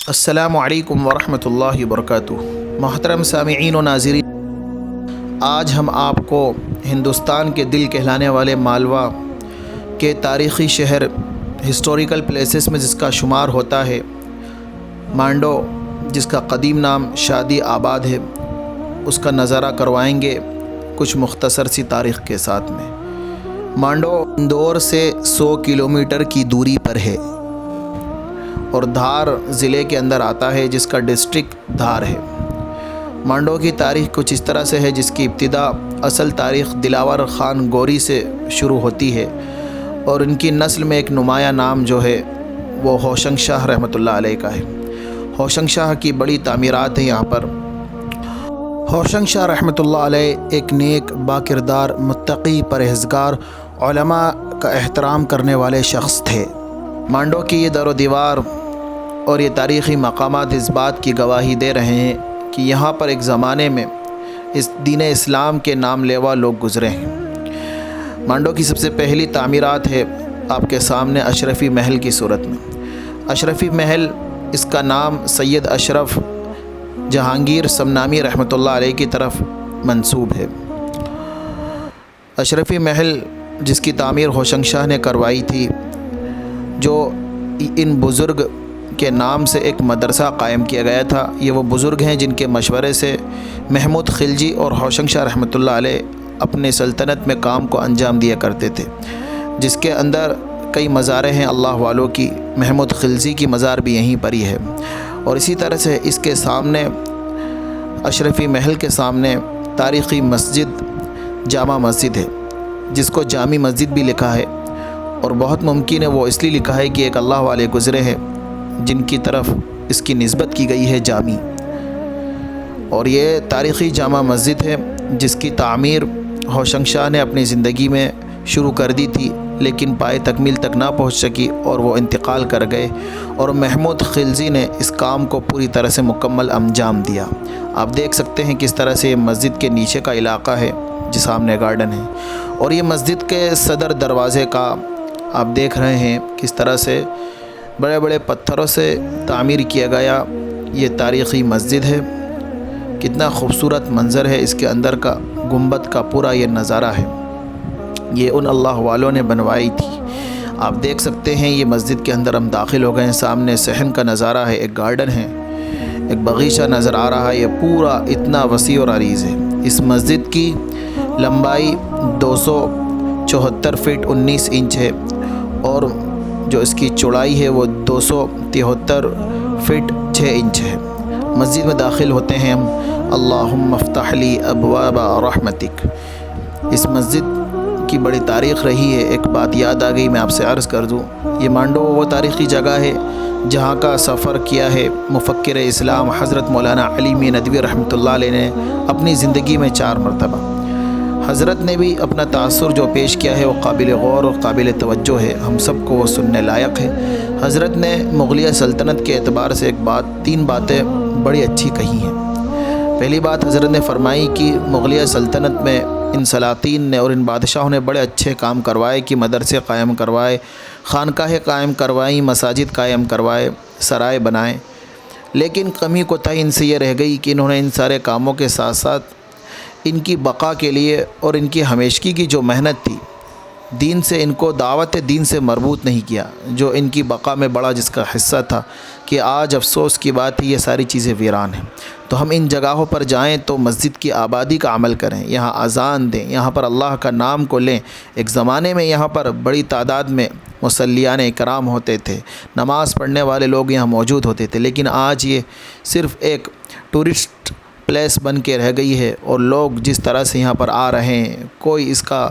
السلام علیکم ورحمۃ اللہ وبرکاتہ۔ محترم سامعین و ناظرین، آج ہم آپ کو ہندوستان کے دل کہلانے والے مالوا کے تاریخی شہر ہسٹوریکل پلیسز میں جس کا شمار ہوتا ہے مانڈو، جس کا قدیم نام شادی آباد ہے، اس کا نظارہ کروائیں گے کچھ مختصر سی تاریخ کے ساتھ میں۔ مانڈو اندور سے 100 کلومیٹر کی دوری پر ہے اور دھار ضلع کے اندر آتا ہے، جس کا ڈسٹرکٹ دھار ہے۔ مانڈو کی تاریخ کچھ اس طرح سے ہے، جس کی ابتدا اصل تاریخ دلاور خان گوری سے شروع ہوتی ہے، اور ان کی نسل میں ایک نمایاں نام جو ہے وہ ہوشنگ شاہ رحمۃ اللہ علیہ کا ہے۔ ہوشنگ شاہ کی بڑی تعمیرات ہیں یہاں پر۔ ہوشنگ شاہ رحمۃ اللہ علیہ ایک نیک، باکردار، متقی، پرہیزگار، علماء کا احترام کرنے والے شخص تھے۔ مانڈو کی یہ در و دیوار اور یہ تاریخی مقامات اس بات کی گواہی دے رہے ہیں کہ یہاں پر ایک زمانے میں اس دین اسلام کے نام لیوا لوگ گزرے ہیں۔ مانڈو کی سب سے پہلی تعمیرات ہے آپ کے سامنے اشرفی محل کی صورت میں۔ اشرفی محل، اس کا نام سید اشرف جہانگیر سمنامی رحمۃ اللہ علیہ کی طرف منسوب ہے۔ اشرفی محل جس کی تعمیر ہوشنگ شاہ نے کروائی تھی، جو ان بزرگ کے نام سے ایک مدرسہ قائم کیا گیا تھا۔ یہ وہ بزرگ ہیں جن کے مشورے سے محمود خلجی اور ہوشنگ شاہ رحمۃ اللہ علیہ اپنے سلطنت میں کام کو انجام دیا کرتے تھے، جس کے اندر کئی مزاریں ہیں اللہ والوں کی۔ محمود خلجی کی مزار بھی یہیں پر ہی ہے، اور اسی طرح سے اس کے سامنے اشرفی محل کے سامنے تاریخی مسجد جامع مسجد ہے، جس کو جامع مسجد بھی لکھا ہے، اور بہت ممکن ہے وہ اس لیے لکھا ہے کہ ایک اللہ والے گزرے ہیں جن کی طرف اس کی نسبت کی گئی ہے جامع۔ اور یہ تاریخی جامع مسجد ہے جس کی تعمیر ہوشنگ شاہ نے اپنی زندگی میں شروع کر دی تھی، لیکن پائے تکمیل تک نہ پہنچ سکی اور وہ انتقال کر گئے، اور محمود خلجی نے اس کام کو پوری طرح سے مکمل انجام دیا۔ آپ دیکھ سکتے ہیں کس طرح سے یہ مسجد کے نیچے کا علاقہ ہے، جس سامنے گارڈن ہے، اور یہ مسجد کے صدر دروازے کا آپ دیکھ رہے ہیں کس طرح سے بڑے بڑے پتھروں سے تعمیر کیا گیا یہ تاریخی مسجد ہے۔ کتنا خوبصورت منظر ہے اس کے اندر کا، گنبد کا پورا یہ نظارہ ہے، یہ ان اللہ والوں نے بنوائی تھی۔ آپ دیکھ سکتے ہیں یہ مسجد کے اندر ہم داخل ہو گئے ہیں، سامنے صحن کا نظارہ ہے، ایک گارڈن ہے، ایک باغیچہ نظر آ رہا ہے، یہ پورا اتنا وسیع اور عریض ہے۔ اس مسجد کی لمبائی 274 فٹ 19 انچ ہے، اور جو اس کی چوڑائی ہے وہ 273 فٹ 6 انچ ہے۔ مسجد میں داخل ہوتے ہیں ہم، اللہم افتح لی ابواب رحمتک۔ اس مسجد کی بڑی تاریخ رہی ہے۔ ایک بات یاد آ گئی، میں آپ سے عرض کر دوں، یہ مانڈو وہ تاریخی جگہ ہے جہاں کا سفر کیا ہے مفکر اسلام حضرت مولانا علی میاں ندوی رحمۃ اللہ علیہ نے اپنی زندگی میں 4 مرتبہ۔ حضرت نے بھی اپنا تاثر جو پیش کیا ہے وہ قابل غور اور قابل توجہ ہے، ہم سب کو وہ سننے لائق ہے۔ حضرت نے مغلیہ سلطنت کے اعتبار سے 3 باتیں بڑی اچھی کہی ہیں۔ پہلی بات حضرت نے فرمائی کہ مغلیہ سلطنت میں ان سلاطین نے اور ان بادشاہوں نے بڑے اچھے کام کروائے کہ مدرسے قائم کروائے، خانقاہیں قائم کروائیں، مساجد قائم کروائے، سرائے بنائے، لیکن کمی کوتاہی ان سے یہ رہ گئی کہ انہوں نے ان سارے کاموں کے ساتھ ساتھ ان کی بقا کے لیے اور ان کی ہمیشگی کی جو محنت تھی، دین سے ان کو دعوت دین سے مربوط نہیں کیا، جو ان کی بقا میں بڑا جس کا حصہ تھا، کہ آج افسوس کی بات ہے یہ ساری چیزیں ویران ہیں۔ تو ہم ان جگہوں پر جائیں تو مسجد کی آبادی کا عمل کریں، یہاں اذان دیں، یہاں پر اللہ کا نام کو لیں۔ ایک زمانے میں یہاں پر بڑی تعداد میں مصلیان اکرام ہوتے تھے، نماز پڑھنے والے لوگ یہاں موجود ہوتے تھے، لیکن آج یہ صرف ایک ٹورسٹ پلیس بن کے رہ گئی ہے، اور لوگ جس طرح سے یہاں پر آ رہے ہیں کوئی اس کا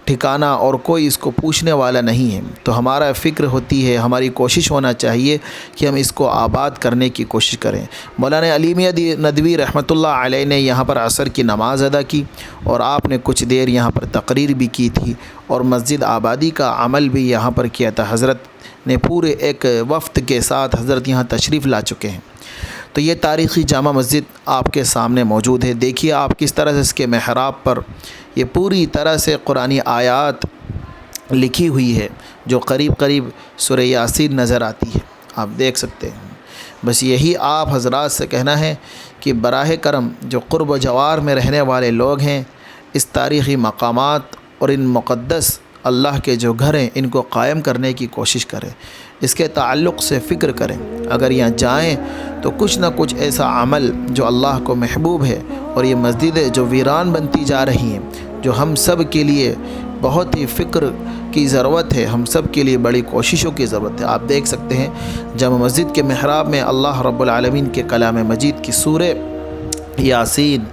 ٹھکانہ اور کوئی اس کو پوچھنے والا نہیں ہے۔ تو ہمارا فکر ہوتی ہے، ہماری کوشش ہونا چاہیے کہ ہم اس کو آباد کرنے کی کوشش کریں۔ مولانا علی میاں ندوی رحمۃ اللہ علیہ نے یہاں پر عصر کی نماز ادا کی، اور آپ نے کچھ دیر یہاں پر تقریر بھی کی تھی، اور مسجد آبادی کا عمل بھی یہاں پر کیا تھا۔ حضرت نے پورے ایک وفد کے ساتھ حضرت یہاں تشریف لا چکے ہیں۔ تو یہ تاریخی جامع مسجد آپ کے سامنے موجود ہے۔ دیکھیے آپ کس طرح سے اس کے محراب پر یہ پوری طرح سے قرآنی آیات لکھی ہوئی ہے، جو قریب قریب سورہ یاسین نظر آتی ہے، آپ دیکھ سکتے ہیں۔ بس یہی آپ حضرات سے کہنا ہے کہ براہ کرم جو قرب و جوار میں رہنے والے لوگ ہیں، اس تاریخی مقامات اور ان مقدس اللہ کے جو گھر ہیں ان کو قائم کرنے کی کوشش کریں، اس کے تعلق سے فکر کریں۔ اگر یہاں جائیں تو کچھ نہ کچھ ایسا عمل جو اللہ کو محبوب ہے، اور یہ مسجدیں جو ویران بنتی جا رہی ہیں، جو ہم سب کے لیے بہت ہی فکر کی ضرورت ہے، ہم سب کے لیے بڑی کوششوں کی ضرورت ہے۔ آپ دیکھ سکتے ہیں جامع مسجد کے محراب میں اللہ رب العالمین کے کلام مجید کی سورہ یاسین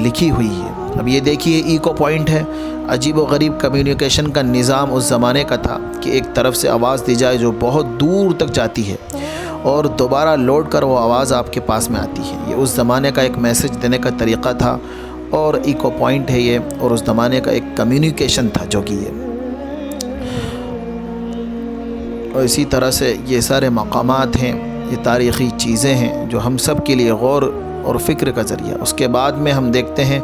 لکھی ہوئی ہے۔ اب یہ دیکھیے ایکو پوائنٹ ہے، عجیب و غریب کمیونیکیشن کا نظام اس زمانے کا تھا کہ ایک طرف سے آواز دی جائے جو بہت دور تک جاتی ہے اور دوبارہ لوڈ کر وہ آواز آپ کے پاس میں آتی ہے۔ یہ اس زمانے کا ایک میسج دینے کا طریقہ تھا اور ایکو پوائنٹ ہے یہ، اور اس زمانے کا ایک کمیونیکیشن تھا جو کہ یہ، اور اسی طرح سے یہ سارے مقامات ہیں، یہ تاریخی چیزیں ہیں جو ہم سب کے لیے غور اور فکر کا ذریعہ۔ اس کے بعد میں ہم دیکھتے ہیں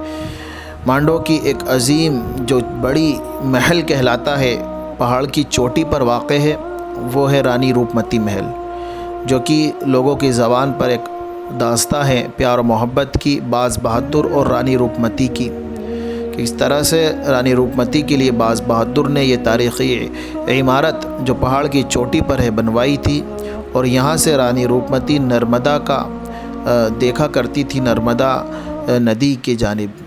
مانڈو کی ایک عظیم جو بڑی محل کہلاتا ہے، پہاڑ کی چوٹی پر واقع ہے، وہ ہے رانی روپمتی محل، جو کہ لوگوں کی زبان پر ایک داستاں ہے پیار و محبت کی، باز بہادر اور رانی روپمتی کی، کہ اس طرح سے رانی روپمتی کے لیے باز بہادر نے یہ تاریخی عمارت جو پہاڑ کی چوٹی پر ہے بنوائی تھی، اور یہاں سے رانی روپمتی نرمدا کا دیکھا کرتی تھی، نرمدا ندی کی جانب۔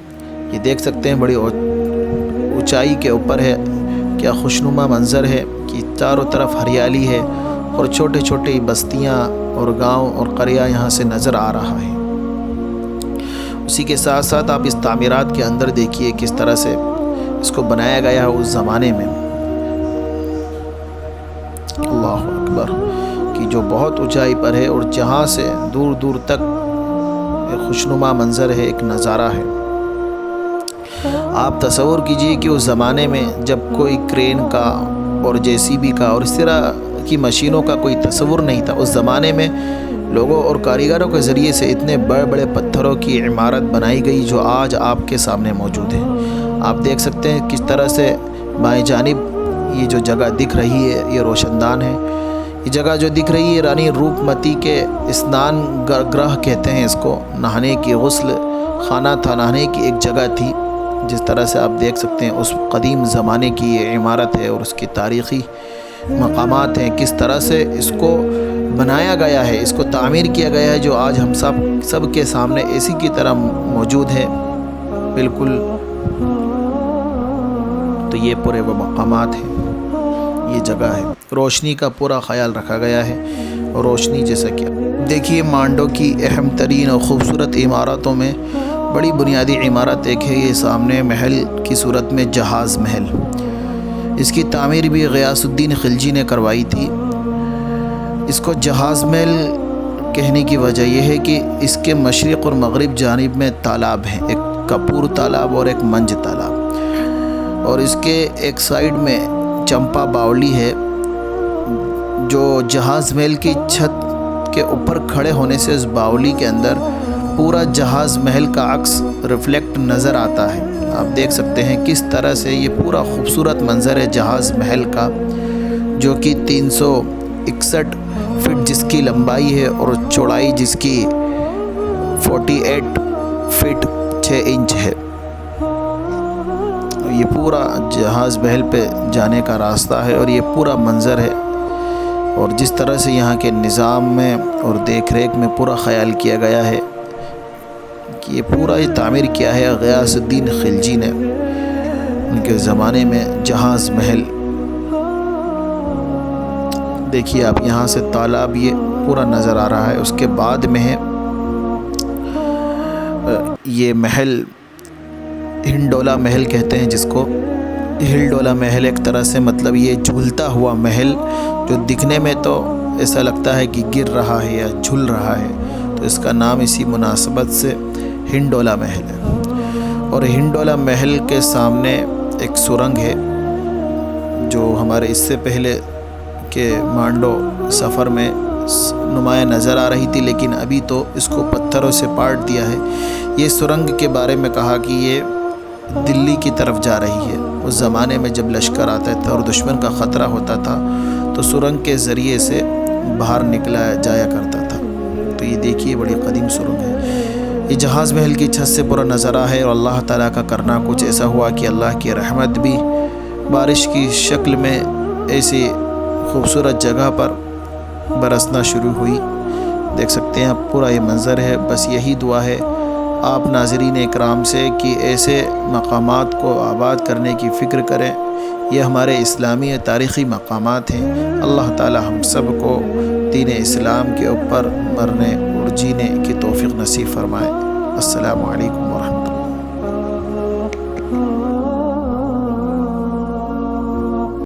یہ دیکھ سکتے ہیں بڑی اونچائی کے اوپر ہے، کیا خوشنما منظر ہے کہ چاروں طرف ہریالی ہے اور چھوٹے چھوٹے بستیاں اور گاؤں اور قریہ یہاں سے نظر آ رہا ہے۔ اسی کے ساتھ ساتھ آپ اس تعمیرات کے اندر دیکھیے کس طرح سے اس کو بنایا گیا ہے اس زمانے میں، اللہ اکبر، کہ جو بہت اونچائی پر ہے اور جہاں سے دور دور تک ایک خوشنما منظر ہے، ایک نظارہ ہے۔ آپ تصور کیجئے کہ اس زمانے میں جب کوئی کرین کا اور JCB کا اور اس طرح کی مشینوں کا کوئی تصور نہیں تھا، اس زمانے میں لوگوں اور کاریگروں کے ذریعے سے اتنے بڑے بڑے پتھروں کی عمارت بنائی گئی جو آج آپ کے سامنے موجود ہے۔ آپ دیکھ سکتے ہیں کس طرح سے بائیں جانب یہ جو جگہ دکھ رہی ہے یہ روشن دان ہے۔ یہ جگہ جو دکھ رہی ہے رانی روپمتی کے اسنان گرہ کہتے ہیں اس کو، نہانے کی غسل خانہ تھا، نہانے کی ایک جگہ تھی۔ جس طرح سے آپ دیکھ سکتے ہیں اس قدیم زمانے کی یہ عمارت ہے اور اس کی تاریخی مقامات ہیں، کس طرح سے اس کو بنایا گیا ہے، اس کو تعمیر کیا گیا ہے، جو آج ہم سب کے سامنے اسی کی طرح موجود ہے بالکل۔ تو یہ پورے وہ مقامات ہیں، یہ جگہ ہے، روشنی کا پورا خیال رکھا گیا ہے۔ اور روشنی جیسا کہ دیکھیے مانڈو کی اہم ترین اور خوبصورت عمارتوں میں بڑی بنیادی عمارت ایک ہے، یہ سامنے محل کی صورت میں جہاز محل۔ اس کی تعمیر بھی غیاث الدین خلجی نے کروائی تھی۔ اس کو جہاز محل کہنے کی وجہ یہ ہے کہ اس کے مشرق اور مغرب جانب میں تالاب ہیں، ایک کپور تالاب اور ایک منج تالاب، اور اس کے ایک سائیڈ میں چمپا باولی ہے، جو جہاز محل کی چھت کے اوپر کھڑے ہونے سے اس باولی کے اندر پورا جہاز محل کا عکس ریفلیکٹ نظر آتا ہے۔ آپ دیکھ سکتے ہیں کس طرح سے یہ پورا خوبصورت منظر ہے جہاز محل کا، جو کہ 361 فٹ جس کی لمبائی ہے اور چوڑائی جس کی 48 فٹ 6 انچ ہے۔ یہ پورا جہاز محل پہ جانے کا راستہ ہے اور یہ پورا منظر ہے، اور جس طرح سے یہاں کے نظام میں اور دیکھ ریکھ میں پورا خیال کیا گیا ہے کہ یہ پورا یہ تعمیر کیا ہے غیاث الدین خلجی نے ان کے زمانے میں جہاز محل۔ دیکھیے آپ یہاں سے تالاب یہ پورا نظر آ رہا ہے۔ اس کے بعد میں ہے یہ محل ہنڈولا محل کہتے ہیں جس کو، ہلڈولا محل ایک طرح سے مطلب یہ جھولتا ہوا محل، جو دکھنے میں تو ایسا لگتا ہے کہ گر رہا ہے یا جھول رہا ہے، تو اس کا نام اسی مناسبت سے ہنڈولا محل ہے۔ اور ہنڈولا محل کے سامنے ایک سرنگ ہے جو ہمارے اس سے پہلے کے مانڈو سفر میں نمایاں نظر آ رہی تھی، لیکن ابھی تو اس کو پتھروں سے پاٹ دیا ہے۔ یہ سرنگ کے بارے میں کہا کہ یہ دلی کی طرف جا رہی ہے۔ اس زمانے میں جب لشکر آتا تھا اور دشمن کا خطرہ ہوتا تھا تو سرنگ کے ذریعے سے باہر نکلا جایا کرتا تھا۔ یہ دیکھیے بڑی قدیم سرنگ ہے. یہ جہاز محل کی چھت سے پورا نظارہ ہے، اور اللہ تعالیٰ کا کرنا کچھ ایسا ہوا کہ اللہ کی رحمت بھی بارش کی شکل میں ایسی خوبصورت جگہ پر برسنا شروع ہوئی. دیکھ سکتے ہیں آپ پورا یہ منظر ہے. بس یہی دعا ہے آپ ناظرین اکرام سے کہ ایسے مقامات کو آباد کرنے کی فکر کریں. یہ ہمارے اسلامی تاریخی مقامات ہیں. اللہ تعالی ہم سب کو دین اسلام کے اوپر مرنے اور جینے کی توفیق نصیب فرمائے. السلام علیکم ورحمۃ اللہ.